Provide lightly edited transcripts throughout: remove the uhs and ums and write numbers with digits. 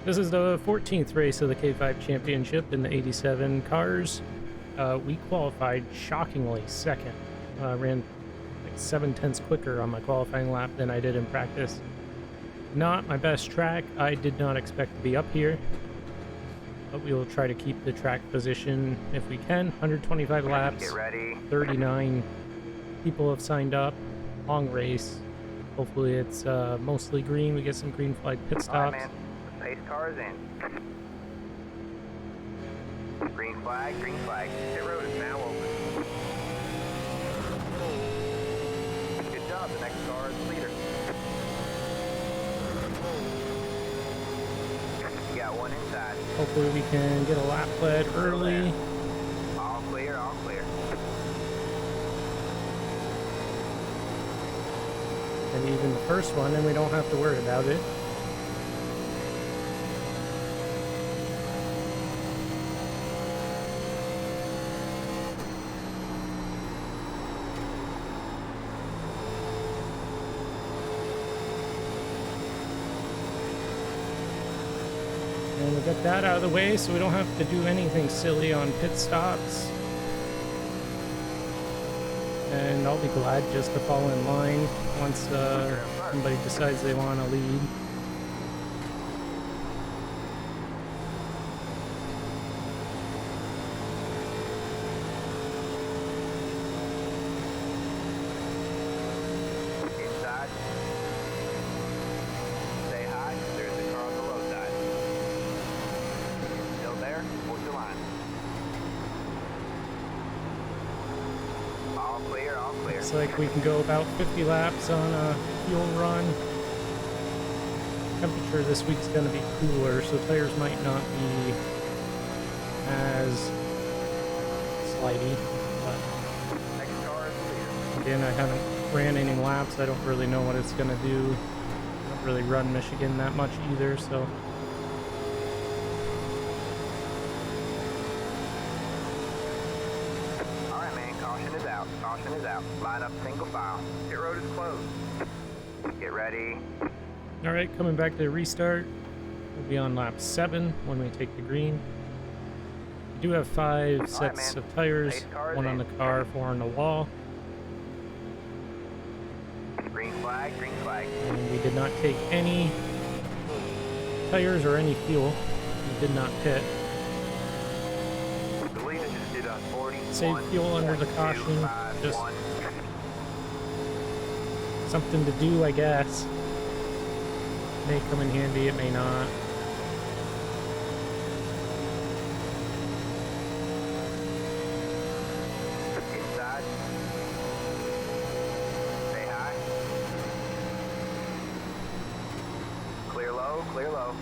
This is the 14th race of the K5 Championship in the 87 cars. We qualified shockingly second. Ran like 7/10 quicker on my qualifying lap than I did in practice. Not my best track. I did not expect to be up here, but we will try to keep the track position if we can. 125 laps. Get ready. 39 people have signed up. Long race. Hopefully it's mostly green. We get some green flag pit stops. All right, man. The pace car is in. Green flag, green flag. Pit road is now open. Good job. The next car is the leader. You got one inside. Hopefully we can get a lap led early. All clear, all clear. And even the first one, and we don't have to worry about it. And we got that out of the way, so we don't have to do anything silly on pit stops. And I'll be glad just to fall in line once somebody decides they want to lead. Inside. Stay high. There's the car on the low side. Still there? Hold your line. All clear, all clear. Looks like we can go about 50 laps on a fuel run. Temperature this week's going to be cooler, so tires might not be as slidey. Next car is clear. Again, I haven't ran any laps. I don't really know what it's going to do. I don't really run Michigan that much either, so. All right, man. Caution is out. Caution is out. Line up single file. Pit road is closed. Get ready. All right, coming back to the restart. We'll be on lap 7 when we take the green. We do have 5 sets man. of tires, Pace car is 1 on the in. car, 4 on the wall. Green flag, green flag. And we did not take any tires or any fuel. We did not pit. The leader just did a 40. Save fuel under the caution. Just something to do, I guess. May come in handy, it may not. Inside. Stay high. Clear low, clear low.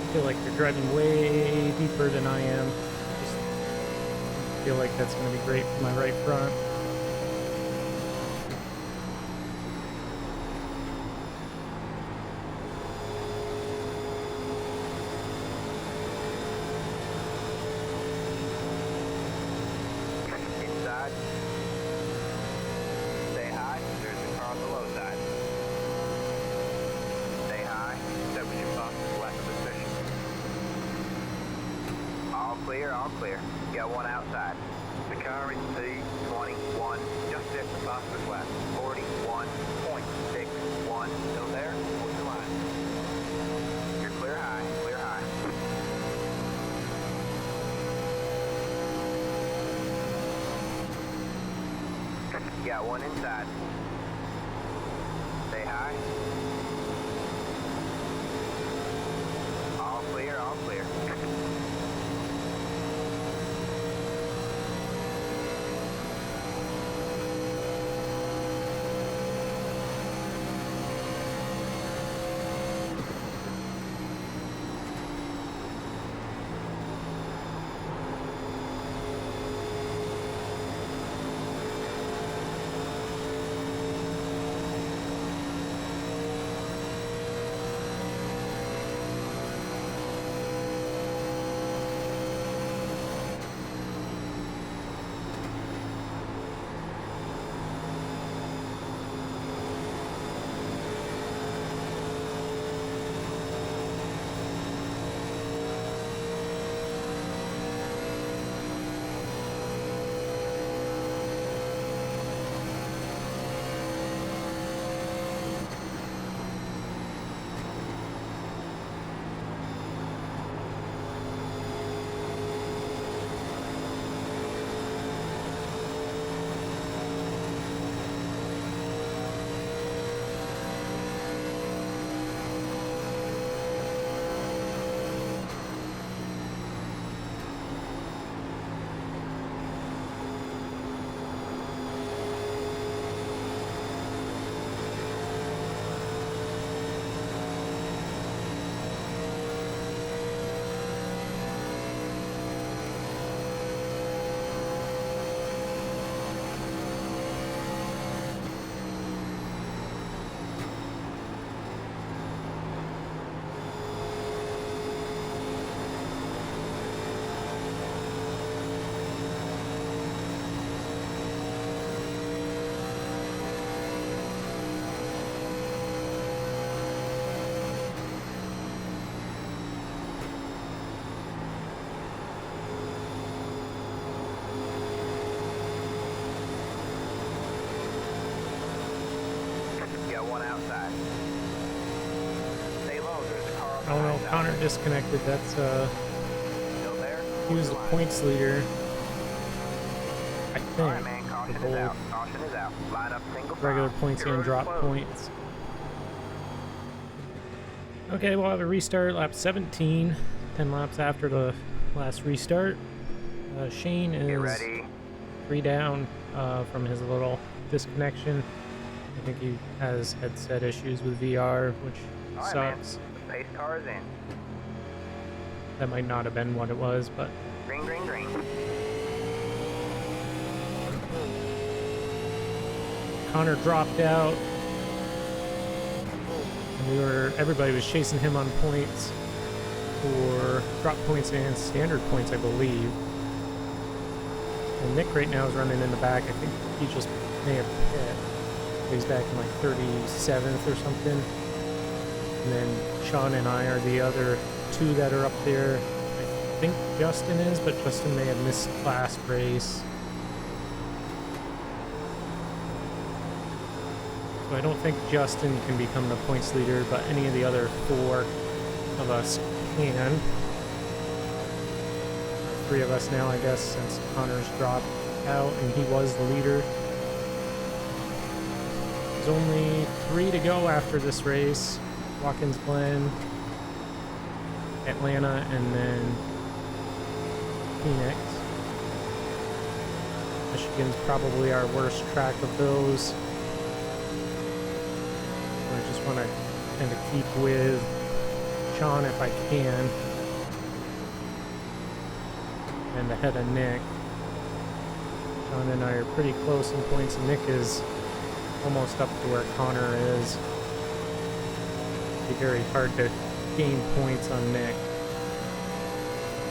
I feel like they're driving way deeper than I am. Just feel like that's going to be great for my right front. Inside. Stay high. There's the car on the low side. Stay high. That was your fastest lap of the session. All clear, all clear. You got one outside. The car in C21 just hit the fastest lap. 41.61. Still there? Hold your line. You're clear high, clear high. You got one inside. Stay high. All clear, all clear. Oh no, Connor disconnected. That's Still there? he was the points leader. I All right, think. man. For Caution is both out. Caution is out. Line up single file. regular points Pit road and is drop closed. points. Okay, we'll have a restart, lap 17, 10 laps after the last restart. Shane Get is ready. 3 down from his little disconnection. I think he has headset issues with VR, which All right, man. sucks. The pace car is in. That might not have been what it was, but Green, green, green. Connor dropped out. And everybody was chasing him on points for drop points and standard points, I believe. And Nick right now is running in the back. I think he just may have hit. He's back in like 37th or something. And then Sean and I are the other two that are up there. I think Justin is, but Justin may have missed last race. So I don't think Justin can become the points leader, but any of the other 4 of us can. 3 of us now, I guess, since Connor's dropped out and he was the leader. There's only 3 to go after this race. Watkins Glen, Atlanta, and then Phoenix. Michigan's probably our worst track of those. I just want to kind of keep with Sean if I can. And ahead of Nick. Sean and I are pretty close in points, and Nick is almost up to where Connor is. It'd be very hard to gain points on Nick.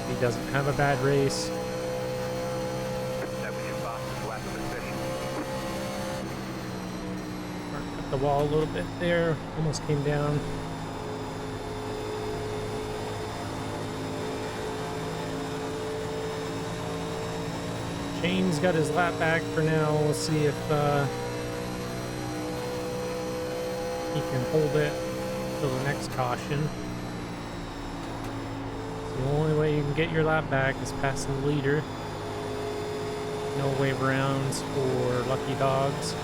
He doesn't have a bad race. That was your fastest lap of the session. Cut the wall a little bit there. Almost came down. Shane's got his lap back for now. We'll see if he can hold it till the next caution. So the only way you can get your lap back is passing the leader. No wave rounds or lucky dogs.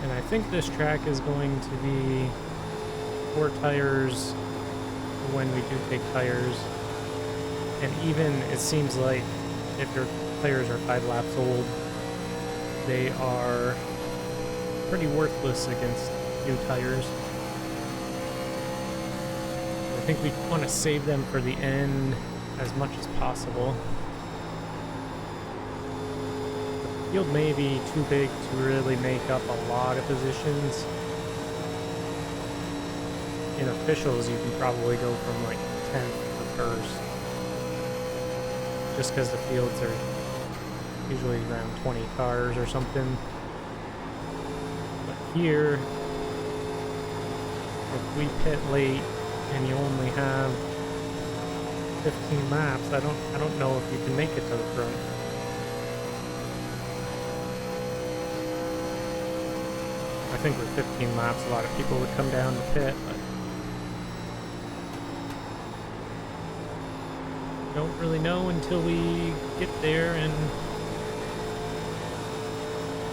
And I think this track is going to be 4 tires when we do take tires. And even it seems like if your tires are 5 laps old, they are pretty worthless against new tires. I think we want to save them for the end as much as possible. The field may be too big to really make up a lot of positions. In officials, you can probably go from like 10th to 1st. Just because the fields are usually around 20 cars or something. But here, if we pit late and you only have 15 laps, I don't know if you can make it to the front. I think with 15 laps, a lot of people would come down to pit, but don't really know until we get there and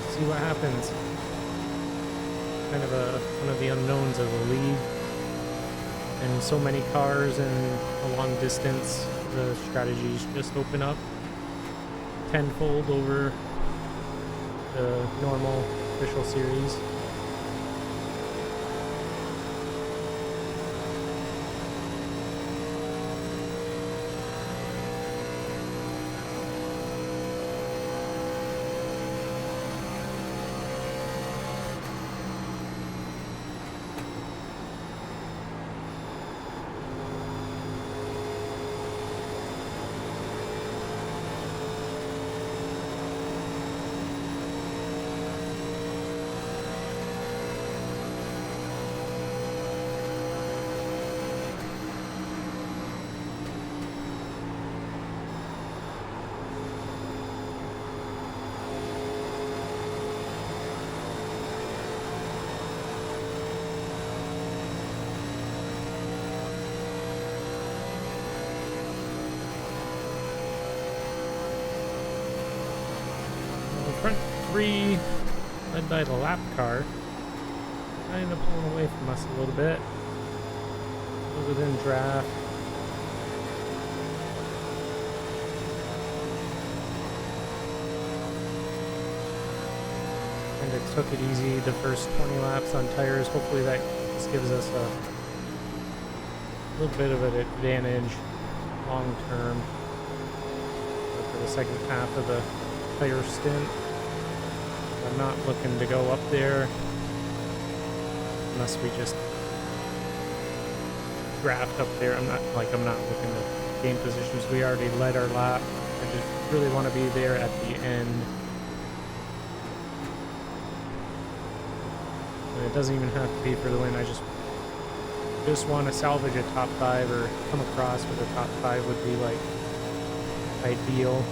see what happens. Kind of one of the unknowns of the league. And so many cars and a long distance, the strategies just open up tenfold over the normal official series. 3, led by the lap car, kind of pulling away from us a little bit. Within draft. And it took it easy the first 20 laps on tires. Hopefully that just gives us a little bit of an advantage long term for the second half of the tire stint. I'm not looking to go up there unless we just draft up there. I'm not looking to gain positions. We already led our lap. I just really want to be there at the end. And it doesn't even have to be for the win. I just want to salvage a top 5 or come across with a top 5 would be like ideal.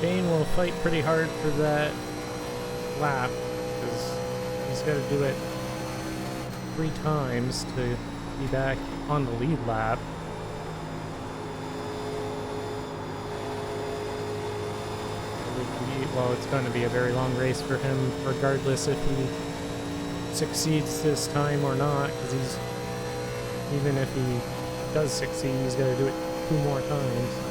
Shane will fight pretty hard for that lap because he's got to do it 3 times to be back on the lead lap. Well, it's going to be a very long race for him regardless if he succeeds this time or not, because even if he does succeed, he's got to do it 2 more times.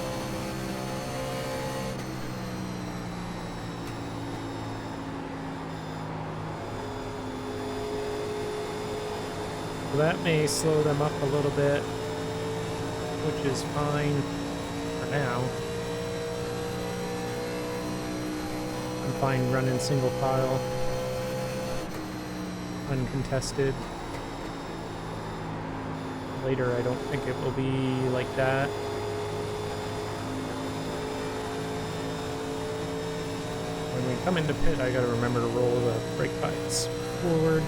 That may slow them up a little bit, which is fine for now. I'm fine running single file, uncontested. Later, I don't think it will be like that. When we come into pit, I gotta remember to roll the brake bites forward.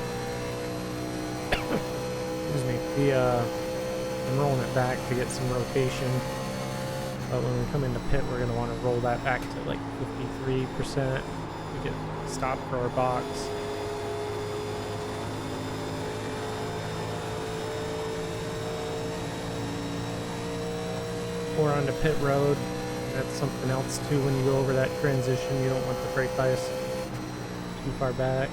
Excuse me. I'm rolling it back to get some rotation. But when we come into pit, we're going to want to roll that back to like 53% to get stopped for our box. Or onto pit road. That's something else too. When you go over that transition, you don't want the brake bias too far back.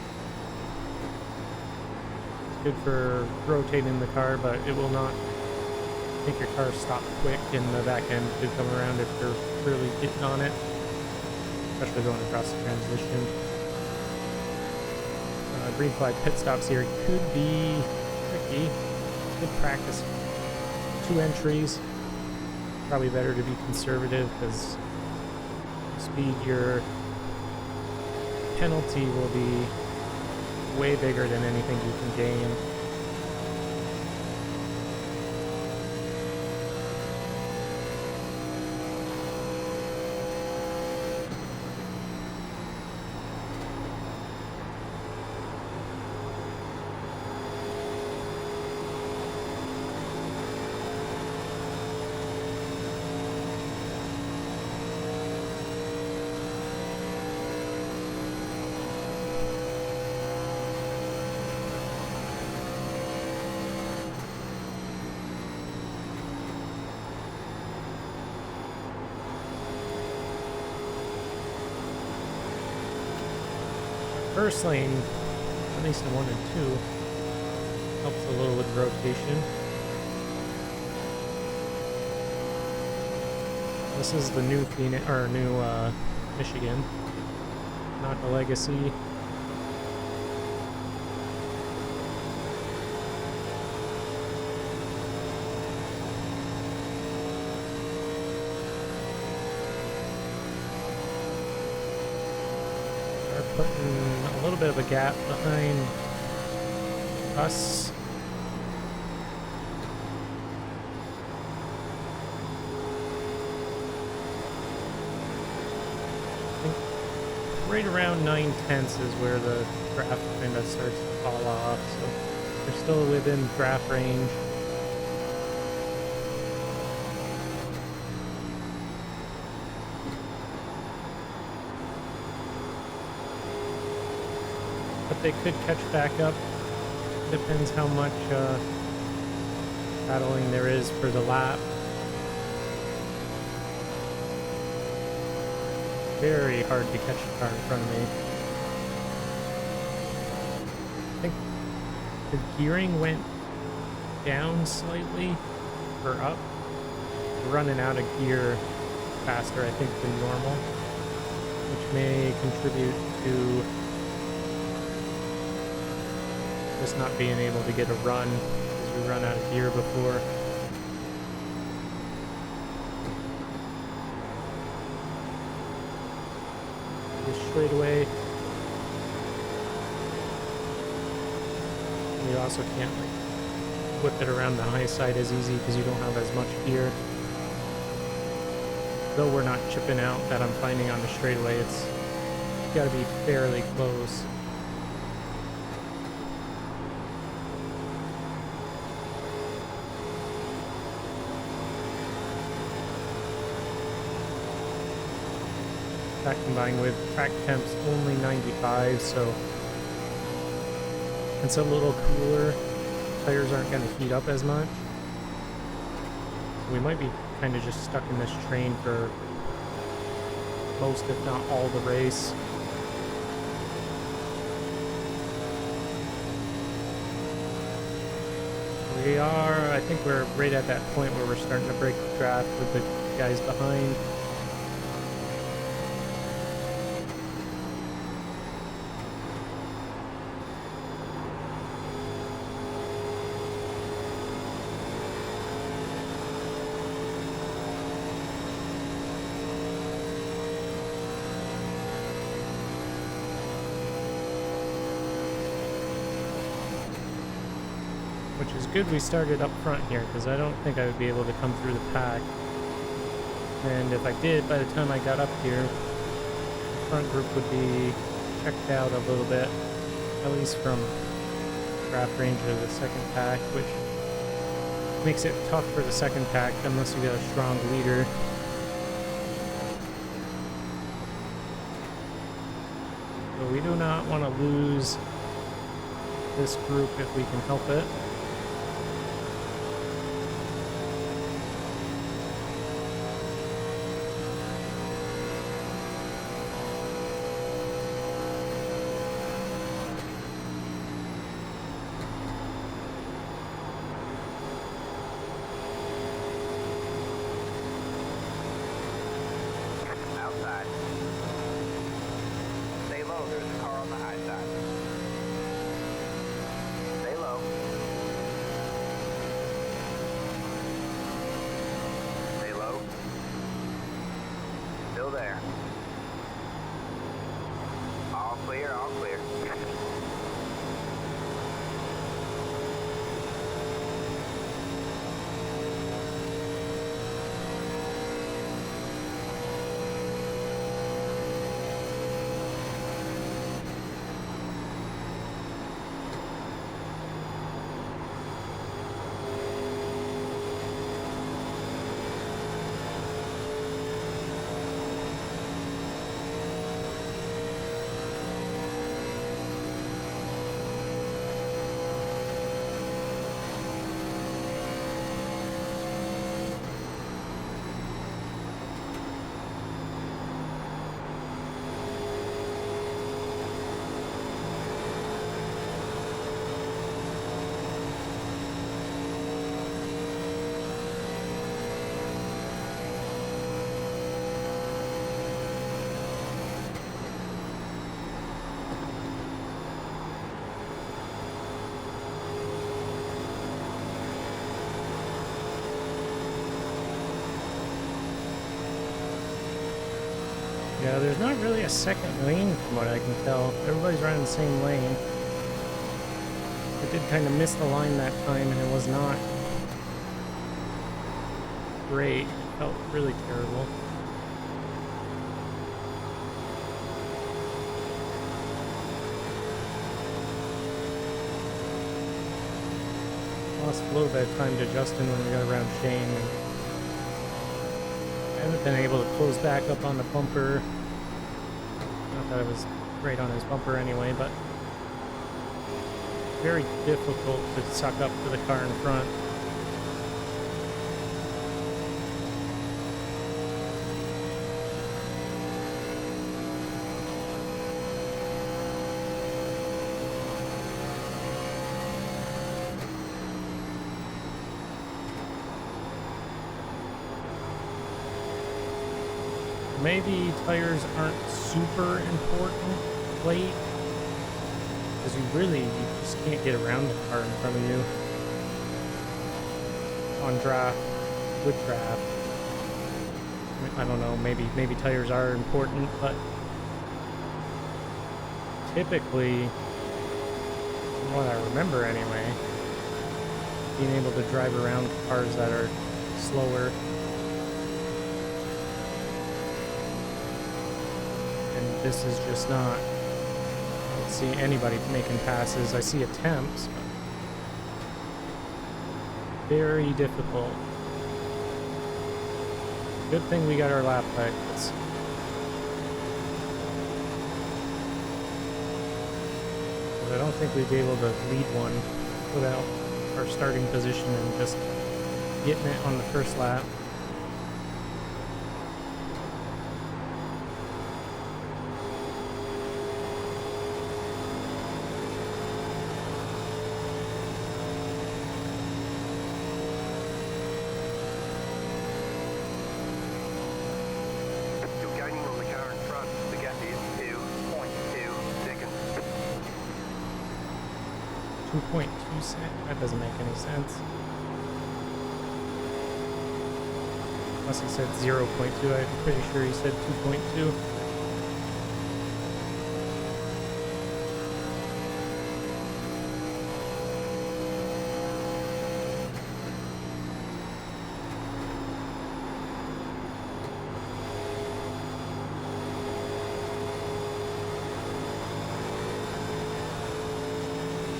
Good for rotating the car, but it will not make your car stop quick in the back end to come around if you're really getting on it, especially going across the transition. Green flag pit stops here could be tricky. Good practice. 2 entries. Probably better to be conservative because speed, your penalty will be way bigger than anything you can gain. First lane, at least in 1 and 2, helps a little with rotation. This is the new Phoenix, or new Michigan, not the Legacy. Putting a little bit of a gap behind us. I think right around 9/10 is where the draft kind of starts to fall off, so they're still within draft range. But they could catch back up. Depends how much battling there is for the lap. Very hard to catch the car in front of me. I think the gearing went down slightly, or up. Running out of gear faster, I think, than normal, which may contribute to just not being able to get a run because we run out of gear before. Just straightaway. You also can't like whip it around the high side as easy because you don't have as much gear. Though we're not chipping out that I'm finding on the straightaway, it's got to be fairly close. That combined with track temps only 95, so it's a little cooler. Tires aren't going to heat up as much. We might be kind of just stuck in this train for most, if not all, the race. We are, I think we're right at that point where we're starting to break the draft with the guys behind. Which is good we started up front here, because I don't think I would be able to come through the pack. And if I did, by the time I got up here, the front group would be checked out a little bit, at least from draft range of the second pack, which makes it tough for the second pack unless you got a strong leader. So we do not want to lose this group if we can help it. There. All clear, all clear. Yeah, there's not really a second lane from what I can tell. Everybody's running the same lane. I did kind of miss the line that time, and it was not great. It felt really terrible. Lost a little bit of time to Justin when we got around Shane. And I haven't been able to close back up on the bumper. Not that I was great on his bumper anyway, but very difficult to suck up to the car in front. Maybe tires aren't super important late, because you just can't get around the car in front of you on draft, with draft. I don't know, maybe tires are important, but typically, from what I remember anyway, being able to drive around cars that are slower. And this is just not, I don't see anybody making passes. I see attempts, but very difficult. Good thing we got our lap tickets. But I don't think we'd be able to lead one without our starting position and just getting it on the first lap. You're gaining on the car in front. The gap is 2.2 seconds. 2.2 seconds? That doesn't make any sense. Unless he said 0.2, I'm pretty sure he said 2.2.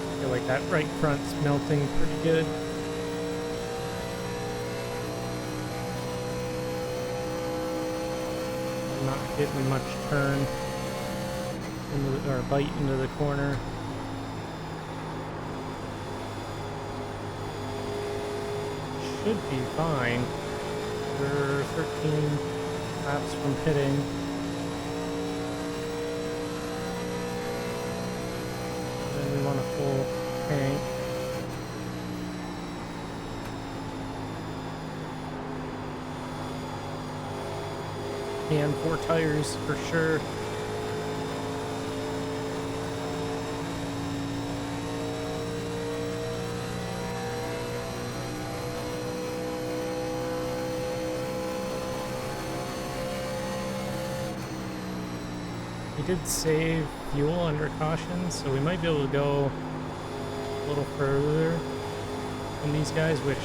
I feel like that right front's melting pretty good. Not getting much turn or bite into the corner. Should be fine. We're 13 laps from pitting. Then we want a full tank. And 4 tires for sure. We did save fuel under caution, so we might be able to go a little further than these guys, which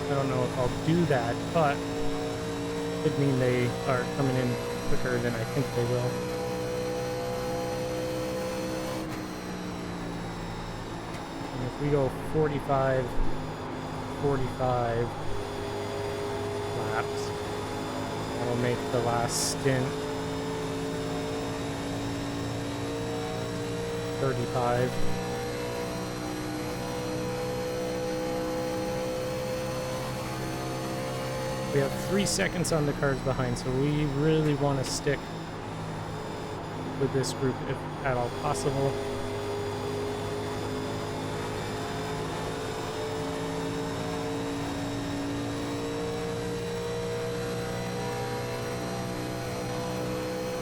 I don't know if I'll do that, but could mean they are coming in quicker than I think they will. And if we go 45 laps, that'll make the last stint 35. We have 3 seconds on the cars behind, so we really want to stick with this group if at all possible.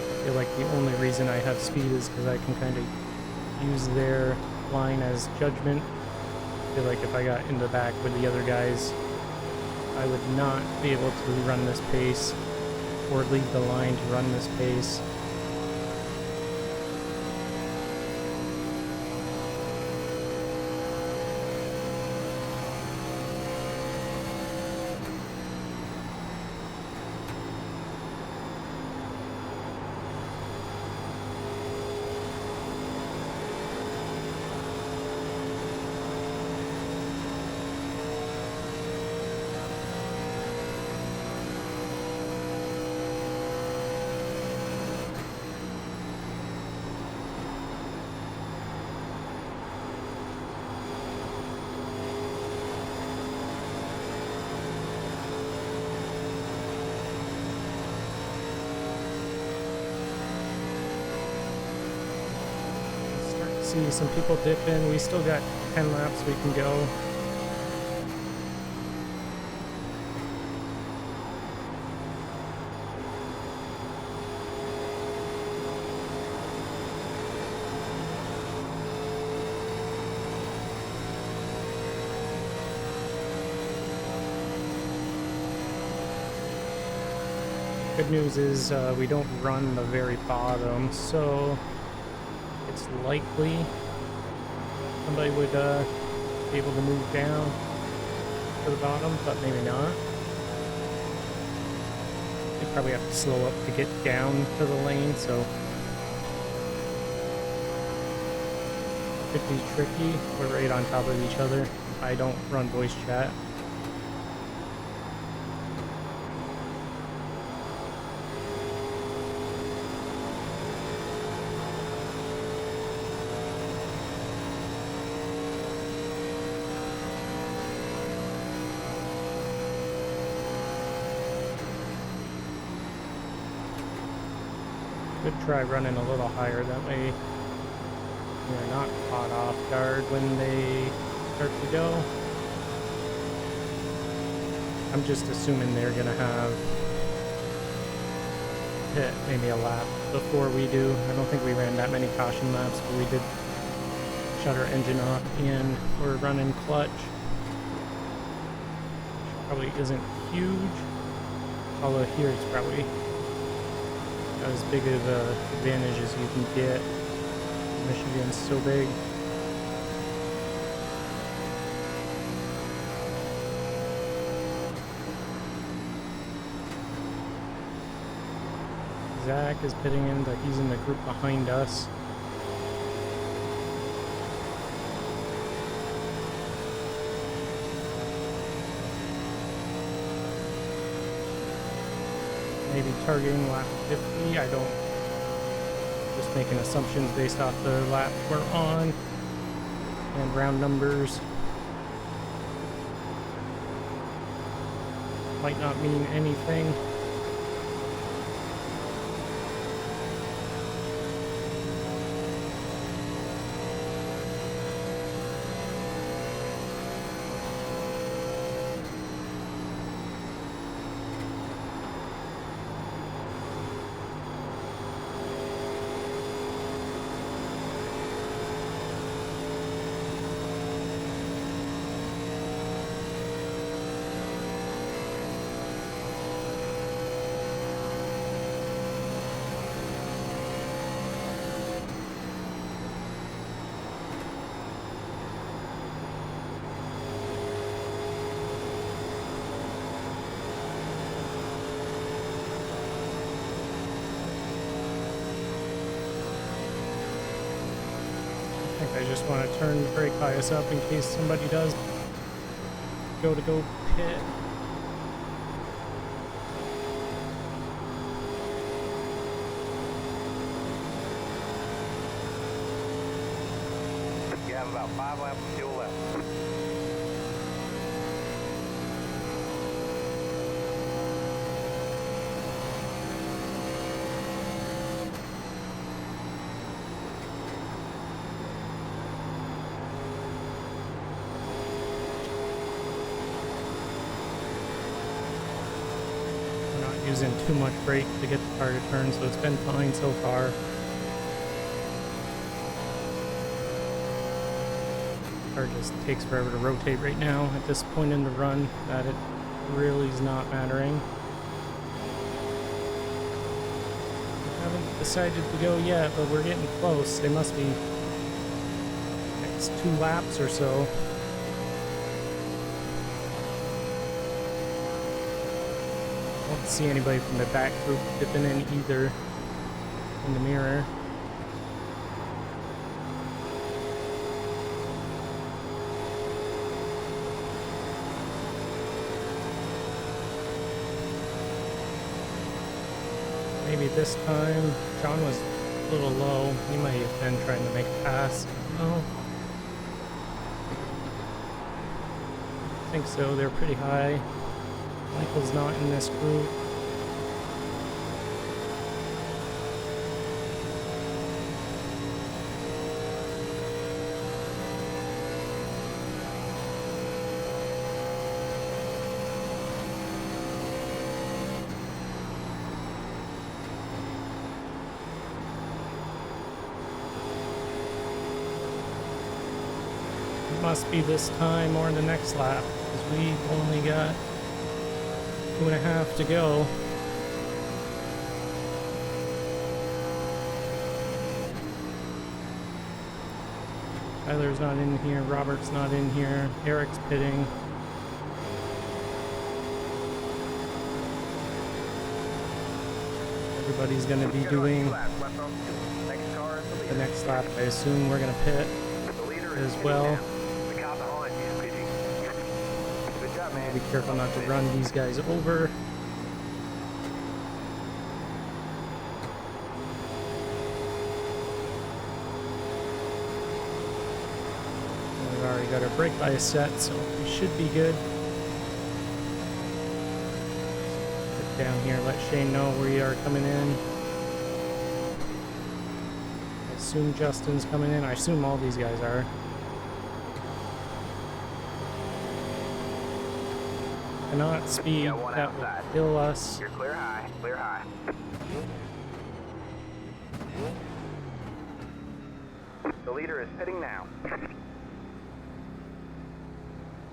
I feel like the only reason I have speed is because I can kind of use their line as judgment. I feel like if I got in the back with the other guys, I would not be able to run this pace or lead the line to run this pace. see some people dip in. We still got 10 laps we can go. Good news is we don't run the very bottom, so it's likely somebody would be able to move down to the bottom, but maybe not. They probably have to slow up to get down to the lane, so could be tricky. We're right on top of each other. I don't run voice chat. Could try running a little higher, that way we're not caught off guard when they start to go. I'm just assuming they're gonna have hit maybe a lap before we do. I don't think we ran that many caution laps, but we did shut our engine off and we're running clutch. Which probably isn't huge, although here it's probably as big of an advantage as you can get. Michigan's so big. Zach is pitting in, but he's in the group behind us. Maybe targeting lap 50, I don't, just making assumptions based off the lap we're on and round numbers. Might not mean anything. I just want to turn the brake bias up in case somebody does go pit. You have about 5 laps of fuel left. Using too much brake to get the car to turn, so it's been fine so far. Car just takes forever to rotate right now at this point in the run that it really is not mattering. Haven't decided to go yet, but we're getting close. They must be next 2 laps or so. I don't see anybody from the back group dipping in either in the mirror. Maybe this time John was a little low. He might have been trying to make a pass. No. I think so. They're pretty high. Michael's not in this group. must be this time or the next lap, because we've only got 2.5 to go. Tyler's not in here, Robert's not in here, Eric's pitting. Everybody's going to be doing the next lap. I assume we're going to pit as well. Be careful not to run these guys over. We've already got our brake bias set, so we should be good. Get down here, let Shane know we are coming in. I assume Justin's coming in. I assume all these guys are. Cannot speed, that will kill us. You're clear high, clear high. The leader is pitting now.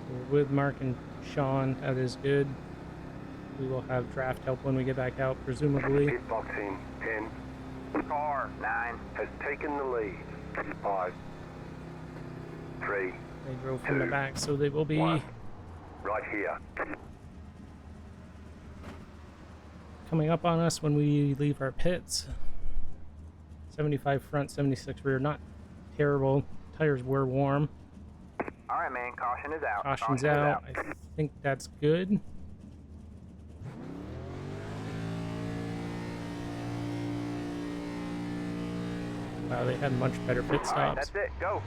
We're with Mark and Sean, that is good. We will have draft help when we get back out, presumably. Pit box in 10. Car 9 Has taken the lead. 5, 3, They drove from the back, so they will be 1. Right here. coming up on us when we leave our pits. 75 front, 76 rear, not terrible. Tires were warm. All right, man. Caution is out. Caution's out. I think that's good. Wow, they had much better pit stops. All right, that's it. Go.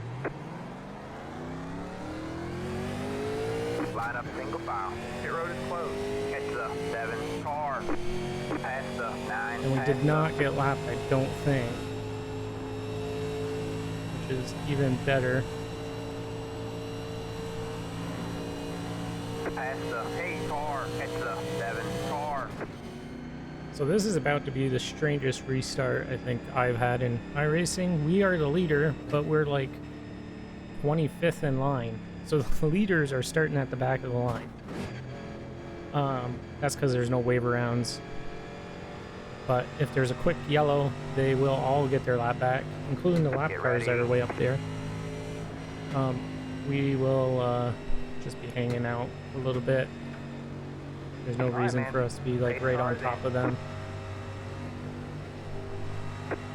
Line up single file. Pit road is closed. Catch the 7 car. Pass the 9. And we did not get lapped, I don't think. Which is even better. Pass the 8 car. Catch the 7 car. So this is about to be the strangest restart I think I've had in iRacing. We are the leader, but we're like 25th in line. So the leaders are starting at the back of the line. That's because there's no wave arounds. But if there's a quick yellow, they will all get their lap back, including the lap cars that are way up there. We will just be hanging out a little bit. There's no reason for us to be like right on top of them.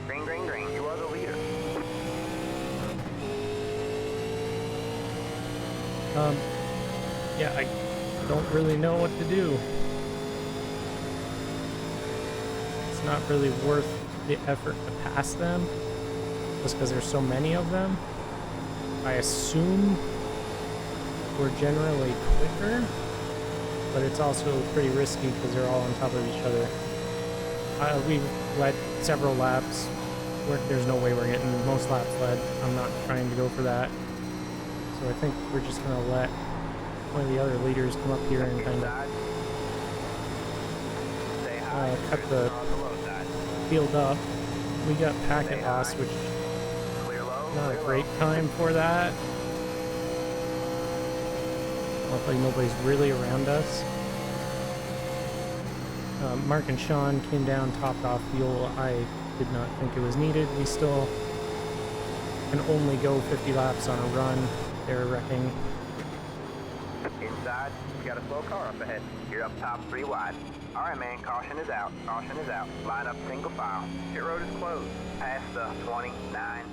Green, green, green. You are the leader. Yeah, I don't really know what to do. It's not really worth the effort to pass them, just because there's so many of them. I assume we're generally quicker, but it's also pretty risky because they're all on top of each other. We've led several laps. There's no way we're getting most laps led. I'm not trying to go for that. So I think we're just going to let one of the other leaders come up here and kind of cut the field up. We got packet loss, which is not a great time for that. Luckily nobody's really around us. Mark and Sean came down, topped off fuel. I did not think it was needed. We still can only go 50 laps on a run. They're wrecking. Inside, you got a slow car up ahead. You're up top 3 wide. All right, man. Caution is out. Caution is out. Line up single file. Pit road is closed. Pass the 29.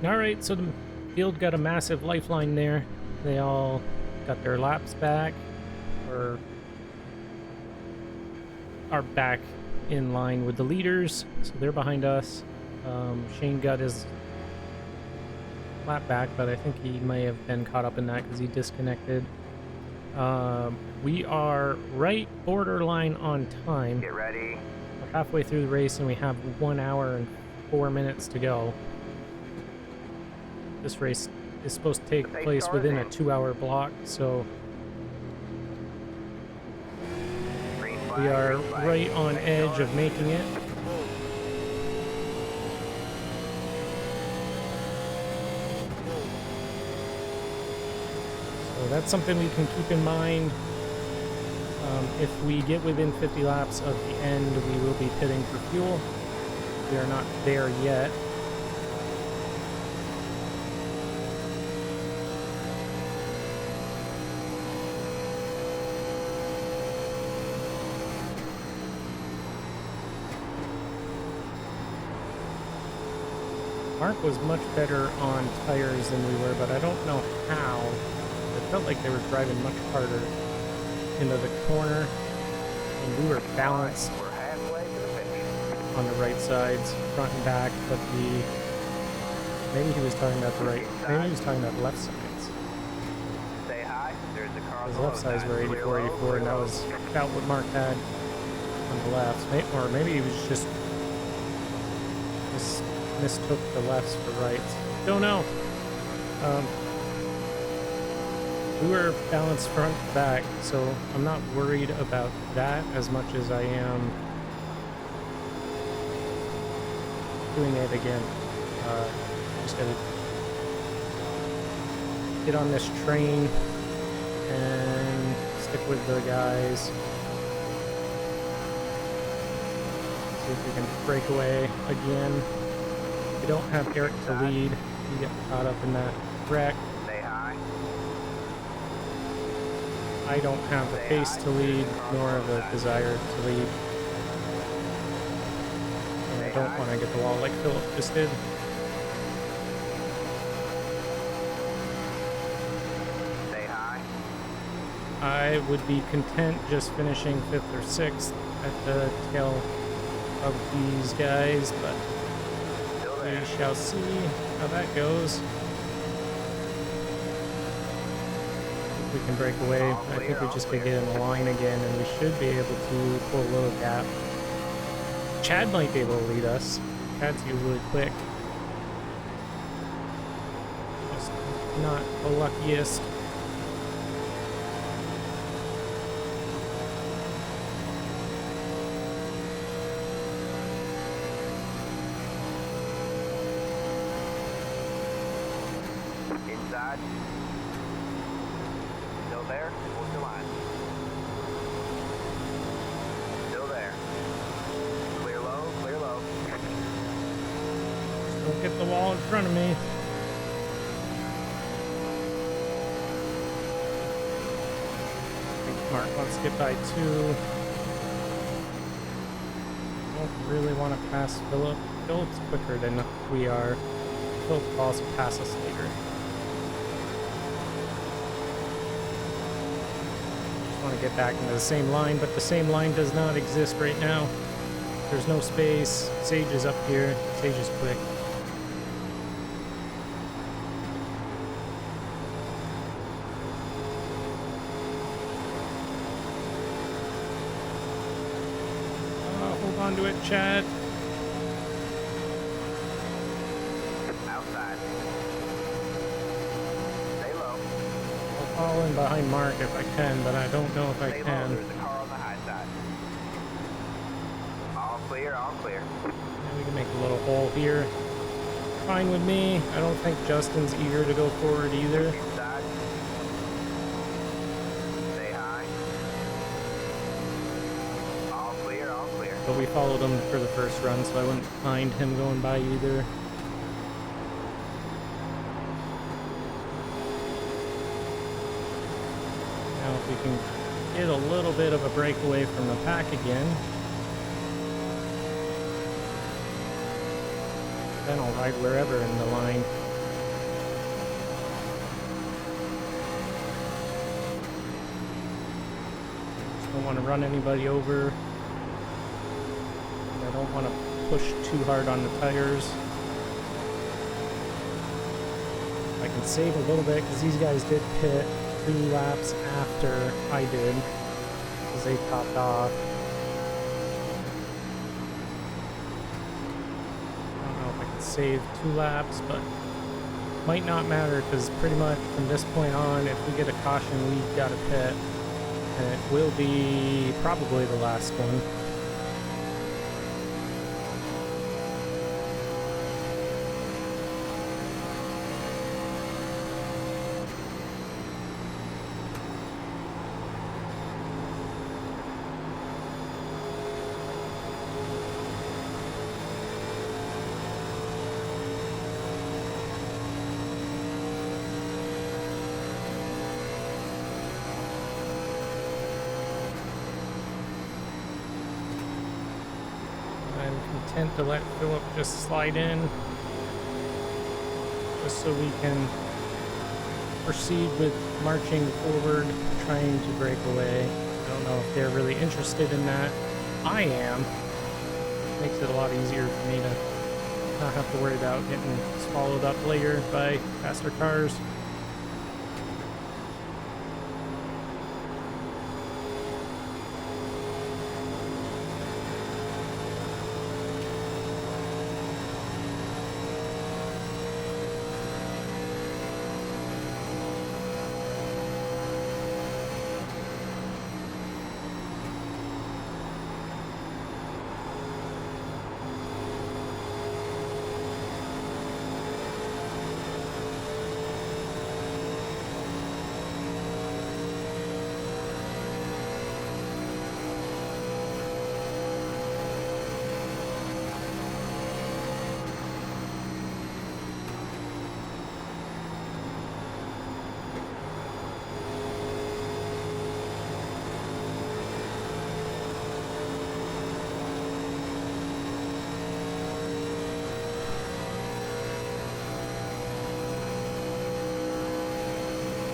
All right, so the field got a massive lifeline there. They all got their laps back, or are back in line with the leaders, so they're behind us. Shane got his lap back, but I think he may have been caught up in that because he disconnected. We are right borderline on time. Get ready. We're halfway through the race and we have 1 hour and 4 minutes to go. This race is supposed to take place within a 2-hour block, so we are right on edge of making it. So that's something we can keep in mind. If we get within 50 laps of the end, we will be pitting for fuel. We are not there yet. Mark was much better on tires than we were, but I don't know how. It felt like they were driving much harder into the corner, and we were balanced We're halfway to the finish. on the right sides, front and back, but maybe he was talking about the right, maybe he was talking about the left sides. Stay high. There's a car on His the left low sides side. were Clear 84, low, 84, clear and that low. was about what Mark had on the left. Or maybe he was just mistook the lefts for rights. Don't know. We were balanced front to back, so I'm not worried about that as much as I am doing it again. Just gotta get on this train and stick with the guys. See if we can break away again. We don't have Eric to lead. He got caught up in that wreck. Stay high. I don't have the pace to lead, nor the desire to lead. And I don't want to get the wall like Philip just did. Stay high. I would be content just finishing 5th or 6th at the tail of these guys, but Still we there. shall see how that goes. If we can break away, I think we just could get in the line again, and we should be able to pull a little gap. Chad might be able to lead us. Chad's usually quick. Just not the luckiest. Inside. Still there. Hold your line. Still there. Clear low. Clear low. Don't get the wall in front of me. I think Mark wants to get by 2. Don't really want to pass Philip. Philip's quicker than we are. Philip will also pass us later. Just want to get back into the same line, but the same line does not exist right now. There's no space. Sage is up here. Sage is quick. Hold on to it, Chad. Outside. Stay low. I'll fall in behind Mark if I can, but I don't know if I Stay low. can. There's a car on the high side. All clear. All clear. And we can make a little hole here. Fine with me. I don't think Justin's eager to go forward either. Inside. Stay high. All clear. All clear. But we followed him for the first run, so I wouldn't mind him going by either. Now if we can get a little bit of a breakaway from the pack again, then I'll ride wherever in the line. Just don't want to run anybody over. I don't want to push too hard on the tires. I can save a little bit because these guys did pit 2 laps after I did because they topped off. I don't know if I can save 2 laps, but might not matter because pretty much from this point on, if we get a caution, we got to pit, and it will be probably the last one. intent to let Philip just slide in, just so we can proceed with marching forward, trying to break away. I don't know if they're really interested in that. I am. Makes it a lot easier for me to not have to worry about getting swallowed up later by faster cars.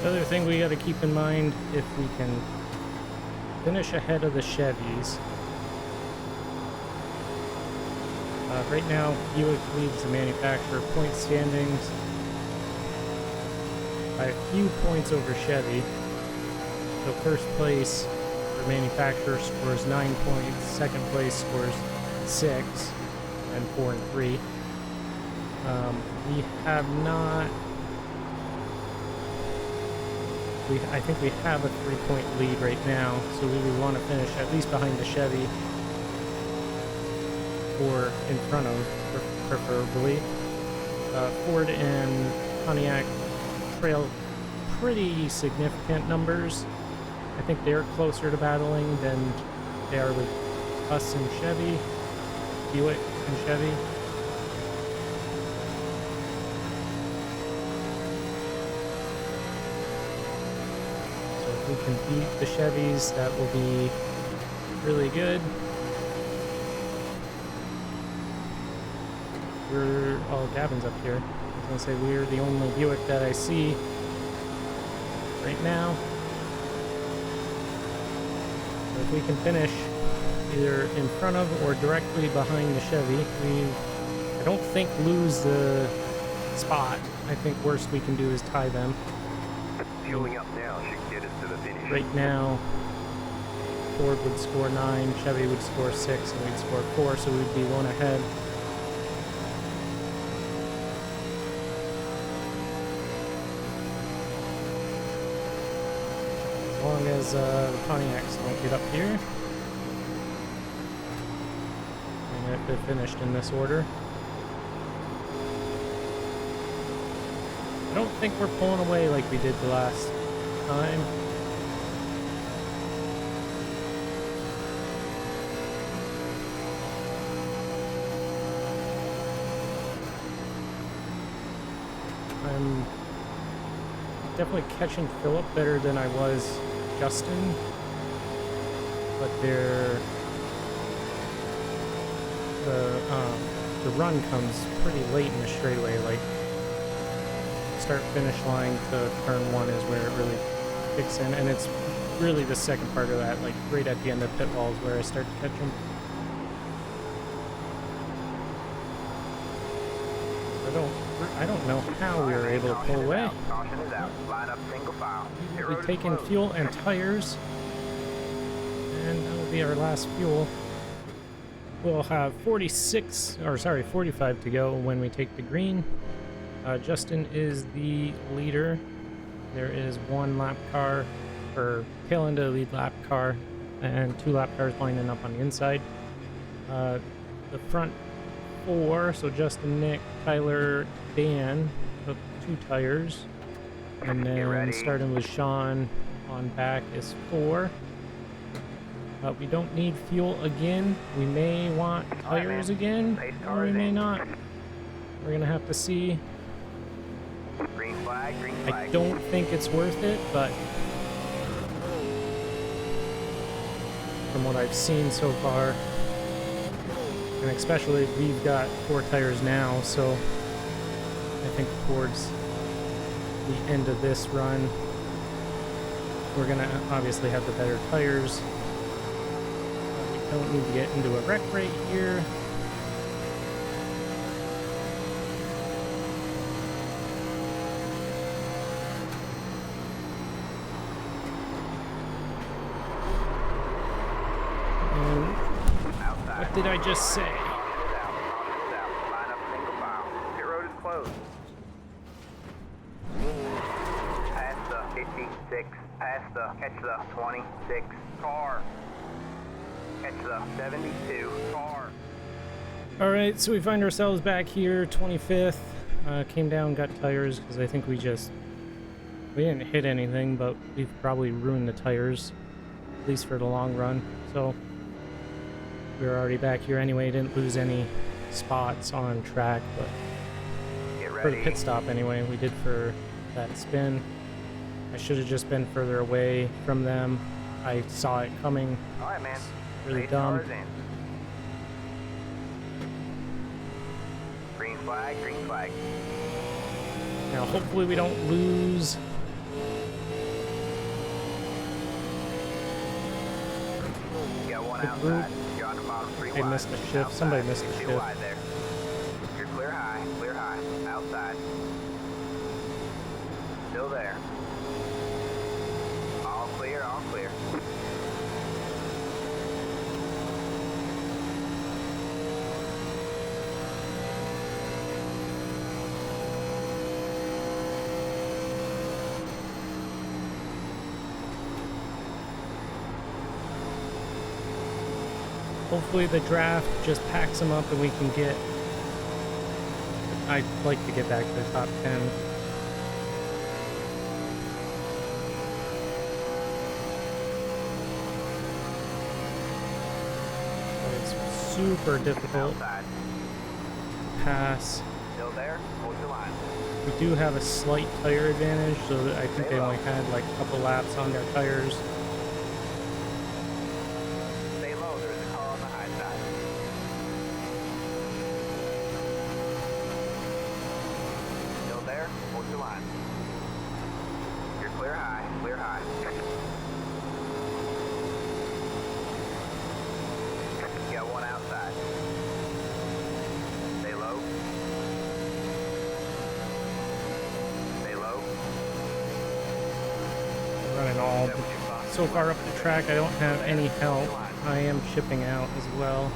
The other thing we got to keep in mind, if we can finish ahead of the Chevys. Right now, Buick leads the manufacturer point standings by a few points over Chevy. So first place for manufacturer scores 9 points, second place scores 6, and 4 and 3. We have not... I think we have a 3-point lead right now, so we would want to finish at least behind the Chevy or in front of, preferably. Ford and Pontiac trail pretty significant numbers. I think they're closer to battling than they are with us and Chevy, Buick and Chevy. We can beat the Chevys, that will be really good. Oh, Gavin's up here. I was gonna say we're the only Buick that I see right now. So if we can finish either in front of or directly behind the Chevy, I don't think lose the spot. I think worst we can do is tie them. Fueling up now should get us to the finish. Right now, Ford would score 9, Chevy would score 6, and we'd score 4, so we'd be one ahead. As long as the Pontiacs don't get up here. And if they're finished in this order. I don't think we're pulling away like we did the last time. I'm definitely catching Philip better than I was Justin, but the run comes pretty late in the straightaway, like start finish line to turn 1 is where it really kicks in, and it's really the second part of that, like right at the end of pit walls, where I start to catch them. I don't know how we were able to pull away. Caution is out. Line up single file. We've taken fuel and tires, and that will be our last fuel. We'll have 45 to go when we take the green. Justin is the leader. There is one lap car, or tail end of the lead lap car, and 2 lap cars lining up on the inside. The front 4, so Justin, Nick, Tyler, Dan, took 2 tires. And then starting with Sean on back is 4. We don't need fuel again. We may want tires again, or we may not. We're going to have to see. Green flag, green I flag. don't think it's worth it, but from what I've seen so far, And especially we've got 4 tires now, so I think towards the end of this run, we're gonna obviously have the better tires. We don't need to get into a wreck right here. And what did I just say? Caution is out. Caution is out. Line up single file. Pit road is closed. Past the 56. Past the, catch the 26 car. Catch the 72 car. All right, so we find ourselves back here, 25th. Came down, got tires, because I think we didn't hit anything, but we've probably ruined the tires, at least for the long run. So we were already back here anyway, didn't lose any spots on track, but Get for the ready. pit stop anyway, we did for that spin. I should have just been further away from them. I saw it coming. All right, man. Really Race dumb. cars in. Green flag, green flag. Now hopefully we don't lose. You got one Good outside. group. You're on the bottom 3 They wide. missed a shift. Outside. Somebody missed a 2 shift. wide there. You're clear high, outside. Still there. All clear, all clear. Hopefully the draft just packs them up and we can get... I'd like to get back to the top 10. But it's super difficult Outside. to pass. Still there. Hold your line. We do have a slight tire advantage, so I think they only had like a couple laps on their tires. Stay low. There's a car on the high side. Still there. Hold your line. You're clear high. Clear high. You got one outside. Stay low. Stay low. Running all Is that what you thought? so far up the track, I don't have any help. I am chipping out as well.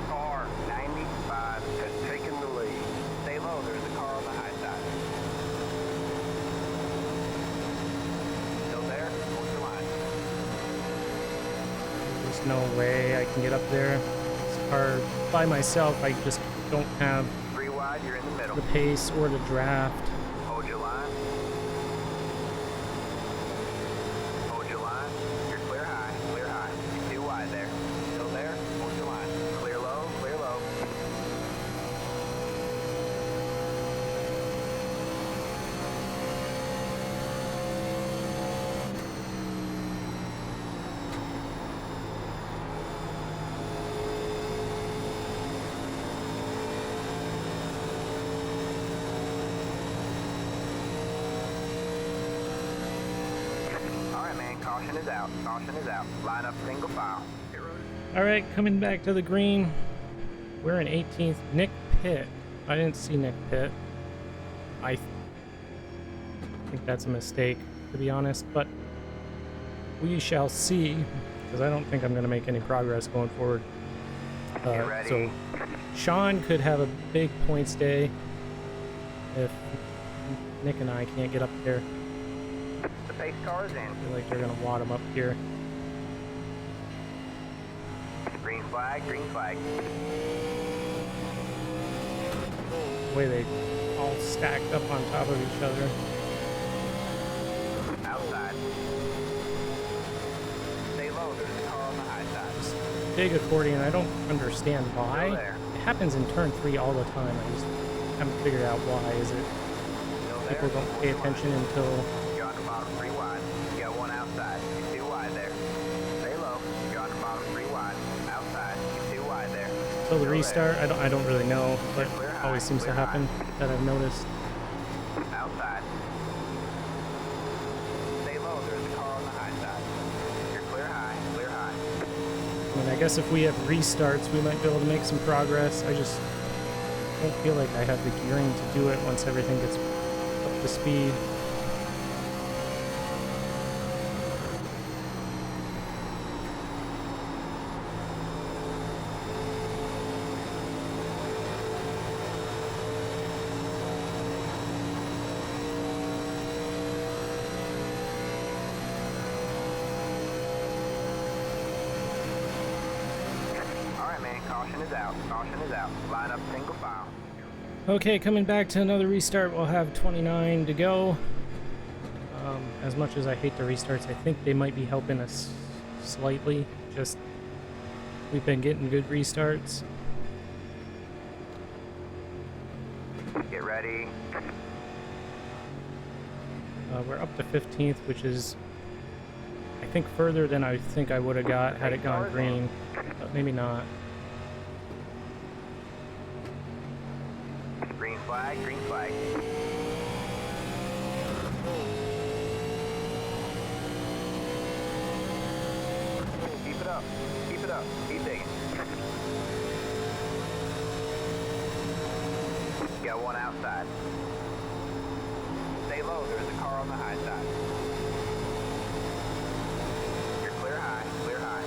Car 95 has taken the lead. Stay low. There's a car on the high side. Still there? Hold your line. There's no way I can get up there. This car by myself, I just don't have 3 wide. You're in the middle. the pace or the draft. Hold your line. Hold your line. You're clear high. Clear high. You're 2 wide there. Still there? Hold your line. Clear low. Clear low. All right, man. Caution is out. Caution is out. Line up single file. Pit road. All right, coming back to the green. We're in 18th. Nick Pitt. I didn't see Nick Pitt. I think that's a mistake, to be honest, but we shall see, because I don't think I'm going to make any progress going forward. Get ready. So Sean could have a big points day if Nick and I can't get up there. The pace car is in. I feel like they're going to wad him up here. Green flag. Green flag. The way they all stacked up on top of each other. Outside. Stay low. There's a car on the high side. Big accordion. I don't understand why. Still there. It happens in turn 3 all the time. I just haven't figured out why. Is it Still there. people don't pay attention until... You're on the bottom 3 wide. You got one outside. You're 2 wide there. Stay low. You're on the bottom 3 wide. Outside. You're 2 wide there. till the restart. I don't really know, but always seems to happen that I've noticed. Outside. Stay low, there's a car on the high side. You're clear high, clear high. I mean, I guess if we have restarts, we might be able to make some progress. I just don't feel like I have the gearing to do it once everything gets up to speed. Caution is out. Caution is out. Line up single file. Okay, coming back to another restart. We'll have 29 to go. As much as I hate the restarts, I think they might be helping us slightly. Just, we've been getting good restarts. Get ready. We're up to 15th, which is, I think, further than I think I would have got had it gone green, but maybe not. Green flag, green flag. Keep it up, keep it up, keep digging. Got one outside. Stay low, there's a car on the high side. You're clear high, clear high.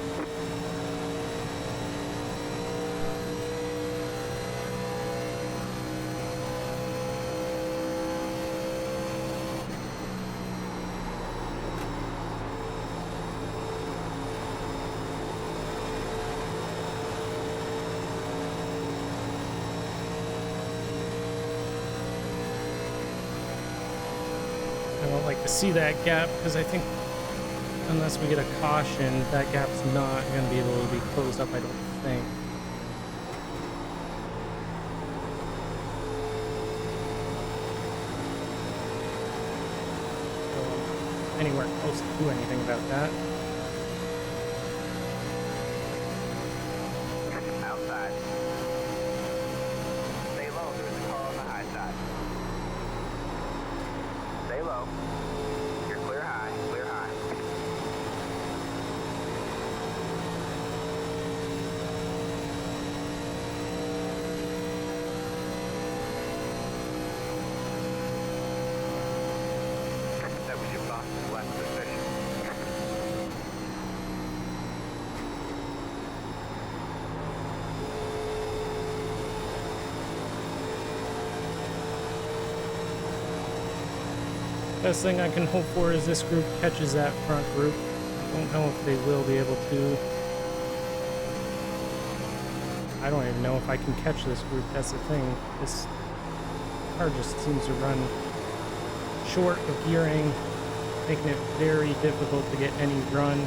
I don't like to see that gap because I think unless we get a caution, that gap's not going to be able to be closed up, I don't think. So, anywhere close to do anything about that. Outside. Stay low, there's a car on the high side. Stay low. You're clear high, clear high. That was your boss's last position. Best thing I can hope for is this group catches that front group. I don't know if they will be able to. I don't even know if I can catch this group. That's the thing. This car just seems to run short of gearing, making it very difficult to get any run.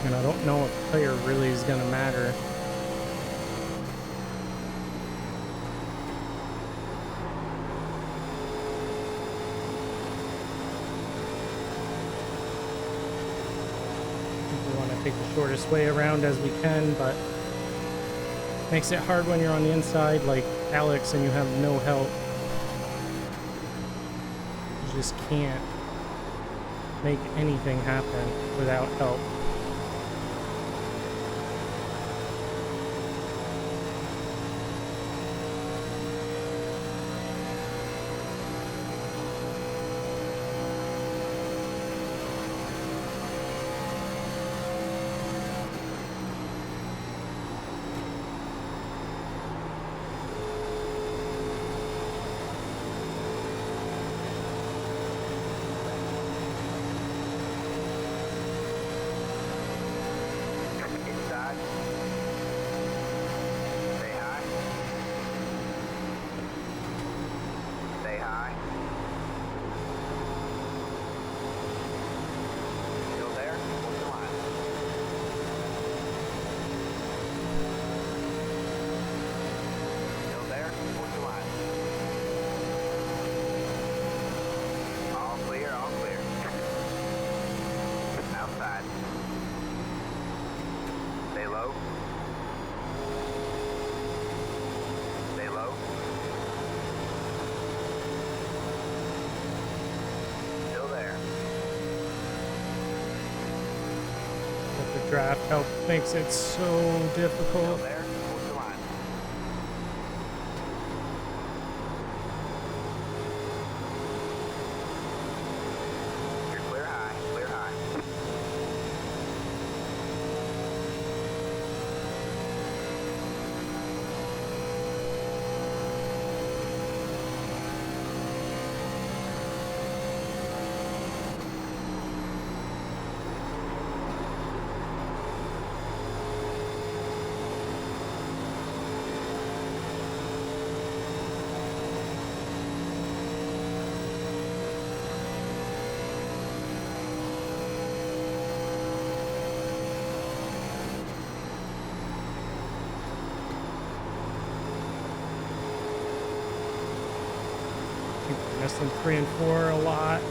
And I don't know if player really is going to matter. We want to take the shortest way around as we can, but makes it hard when you're on the inside like Alex and you have no help. You just can't make anything happen without help. draft help makes it so difficult. There, hold the line. You're clear high, clear high. Missing 3 and 4 a lot.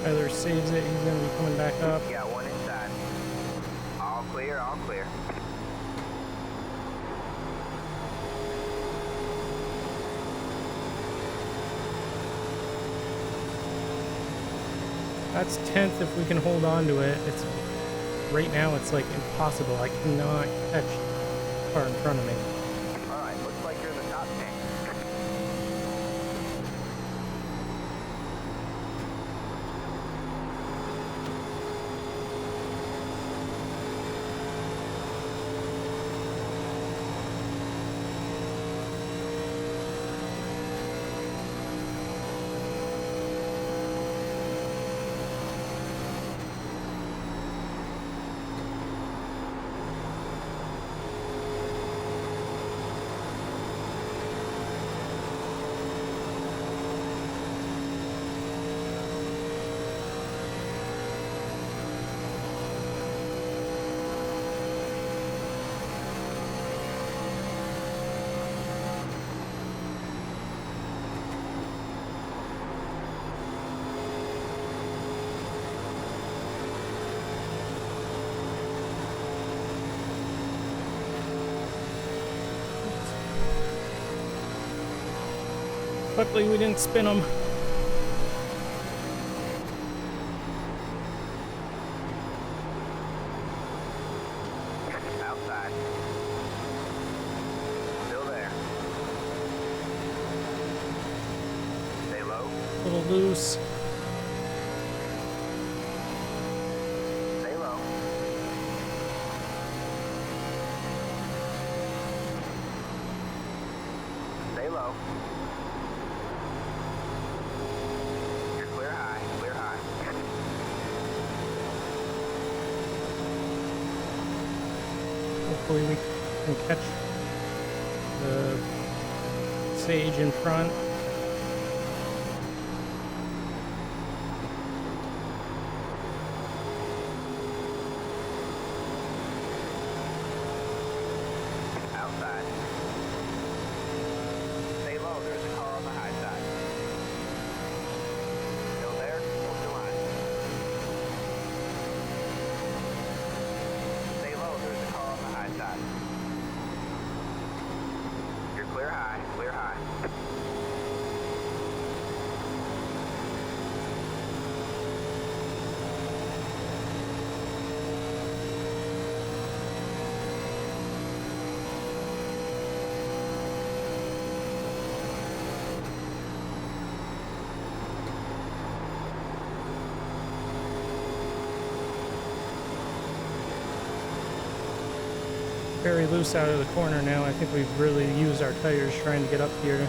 Tyler saves it. He's going to be coming back up. You got one inside. All clear, all clear. That's 10th if we can hold on to it. It's right now it's like impossible. I cannot catch the car in front of me. Alright, looks like you're in the top 10. Luckily we didn't spin them. Outside. Still there. Stay low. A little loose. Stay low. Stay low. You're clear high, clear high. Hopefully we can catch the Sage in front. Outside. Stay low, there's a car on the high side. Still there? Hold your line. Stay low, there's a car on the high side. You're clear high, clear high. Very loose out of the corner now. I think we've really used our tires trying to get up here.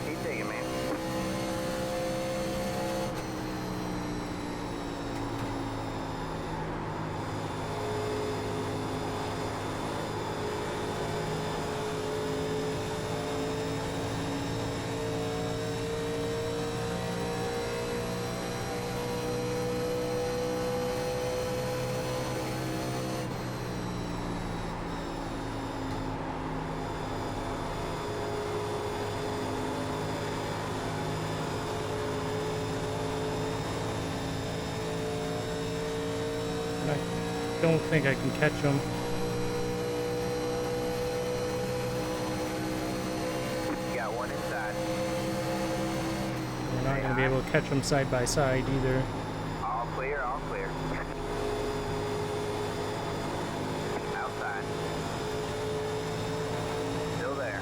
Keep digging, man. don't think I can catch them. Got one inside. We're not going to be able to catch them side by side either. All clear, all clear. Outside. Still there.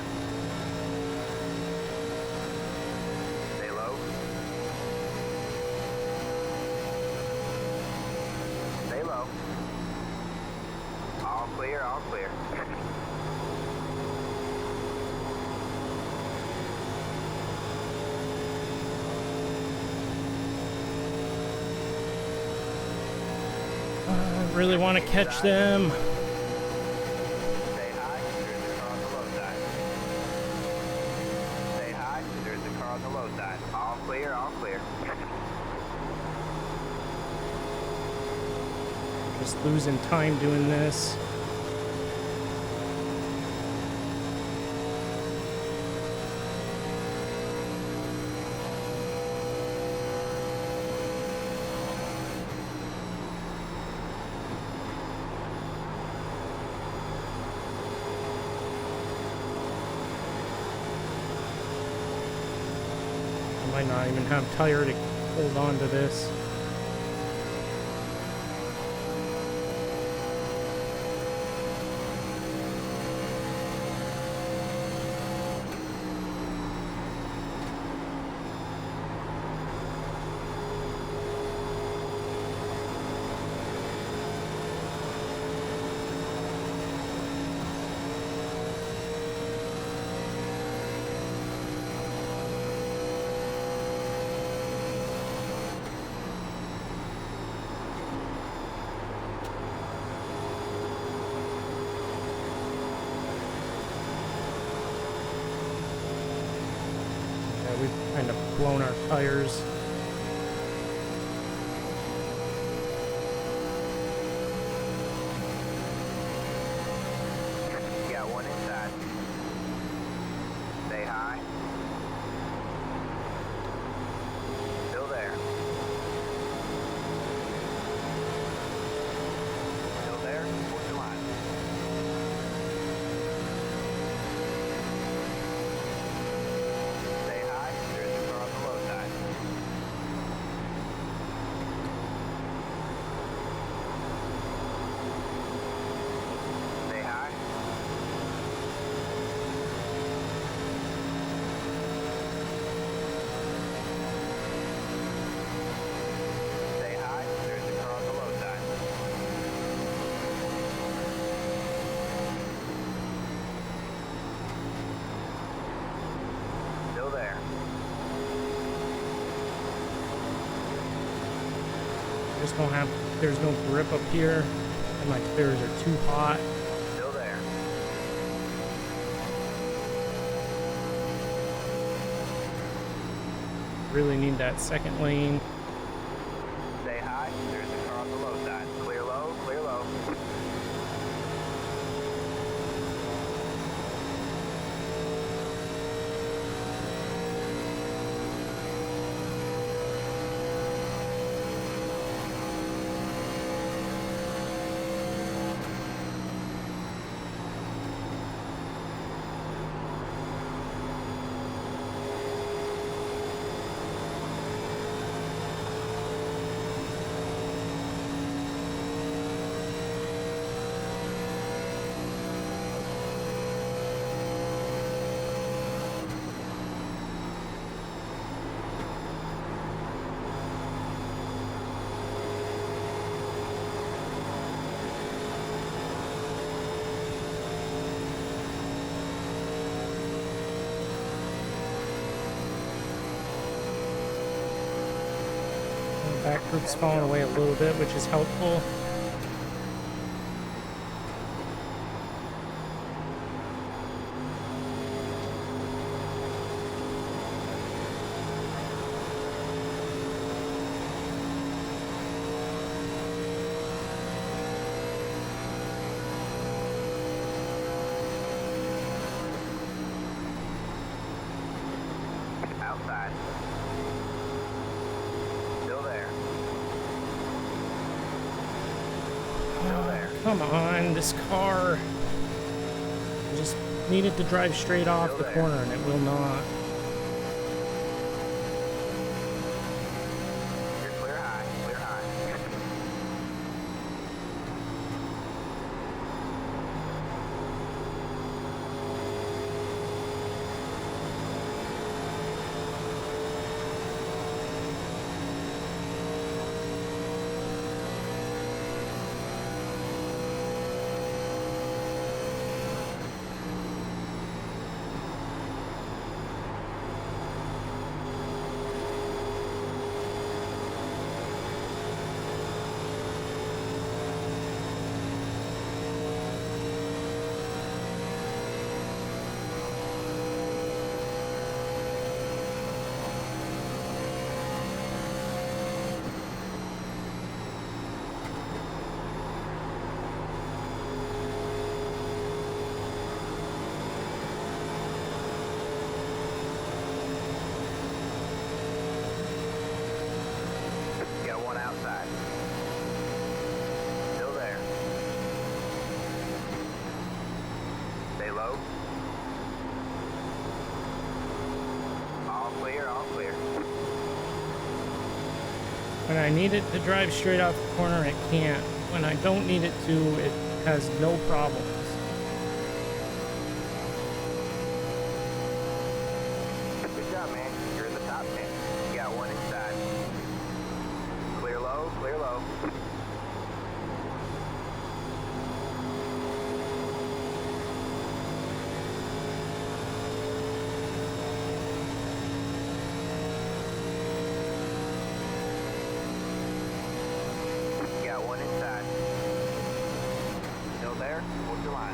Stay low. Stay low. All clear, all clear. I really want to catch them. Stay high, there's a car on the low side. Stay high, there's a car on the low side. All clear, all clear. Just losing time doing this. I might not even have tire to hold on to this. Yeah, we've kind of blown our tires. Got one inside. Stay high. Still there. Still there. What's the line? Stay high. There's a car on the low side. Stay high. Stay high. There's a car on the low side. Still there. Just don't have, there's no grip up here, and my tires are too hot. Still there. Really need that second lane. Stay high. There's a car on the low side. Clear low. Clear low. Back group's falling away a little bit, which is helpful. Outside. Still there. Still there. come on, this car. I just need it to drive straight off the corner, and it will not. You're clear high, clear high. Got one outside. Still there. Stay low. All clear, all clear. When I need it to drive straight off the corner, it can't. When I don't need it to, it has no problems. Good job, man. You're in the top 10. You got one inside. Clear low, clear low. You got one inside. Still there? Hold your line.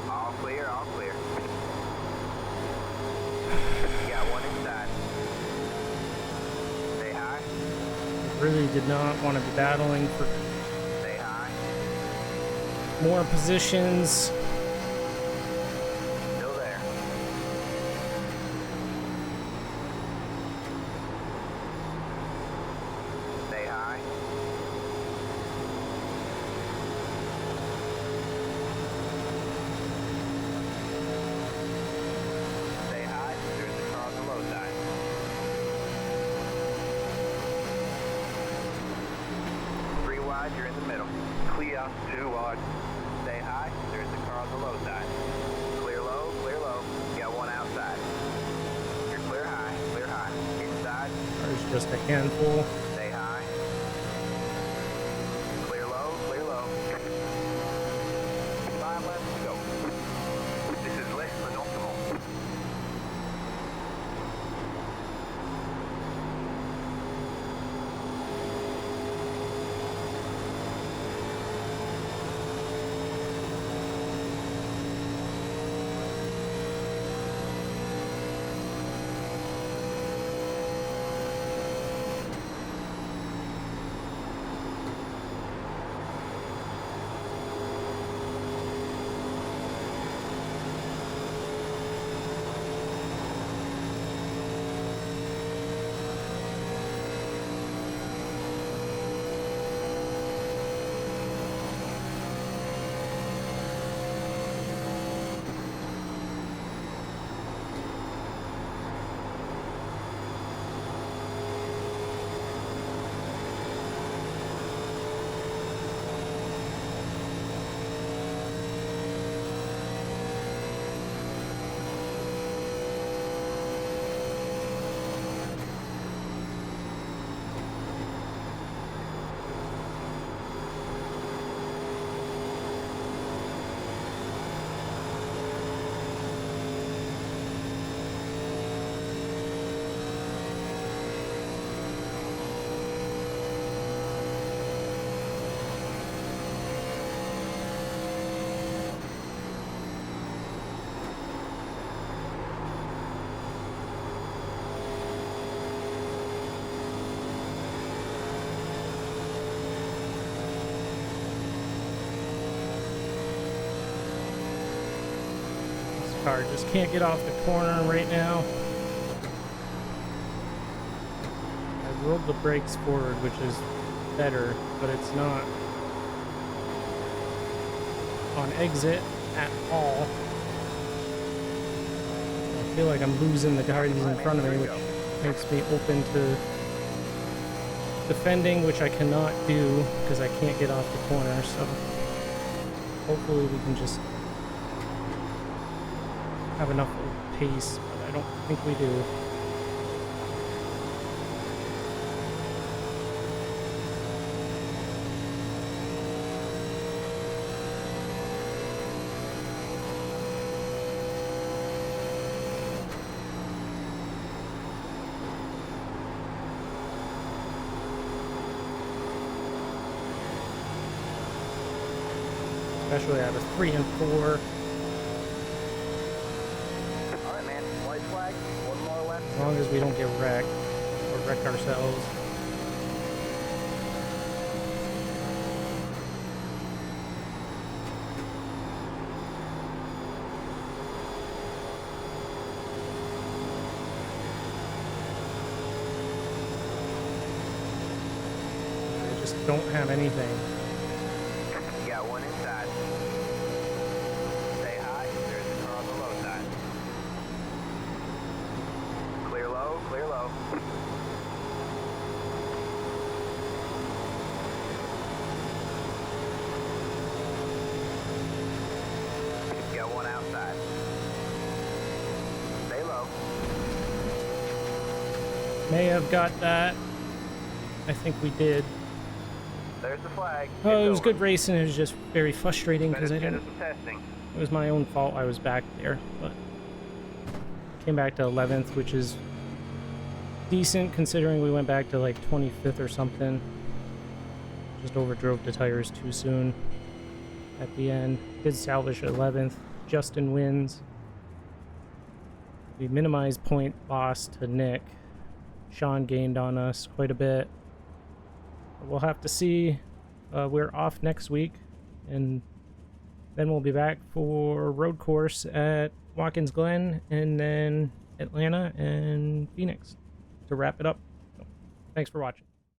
All clear, all clear. You got one inside. Stay high, Really did not want to be battling for stay high. more positions. Still there. Stay high. Stay high. There's the car on the low side. Three wide, you're in the middle. Clear, 2 wide. Stay high. There's the car on the low side. Clear low, clear low. You got one outside. You're clear high, clear high. Inside, There's just a handful. stay high. Clear low, clear low. 5 left to go. This is less than optimal. Car just can't get off the corner right now. I rolled the brakes forward, which is better, but it's not on exit at all. I feel like I'm losing the guys in front of me, which makes me open to defending, which I cannot do because I can't get off the corner. So hopefully we can just have enough pace, but I don't think we do. Especially out of 3 and 4. Alright, man. White flag. One more left. As long as we don't get wrecked or wreck ourselves. I just don't have anything. You got one inside. Stay high. There's a car on the low side. Clear low, clear low. You got one outside. Stay low. May have got that. I think we did. There's the flag. Oh, It's it was over. good racing. It was just very frustrating because I Finish didn't. some testing. It was my own fault. I was back there, but came back to 11th, which is decent considering we went back to like 25th or something. Just overdrove the tires too soon at the end. Did salvage 11th. Justin wins. We minimized point loss to Nick. Sean gained on us quite a bit. We'll have to see. We're off next week, and then we'll be back for road course at Watkins Glen, and then Atlanta and Phoenix to wrap it up. So, thanks for watching.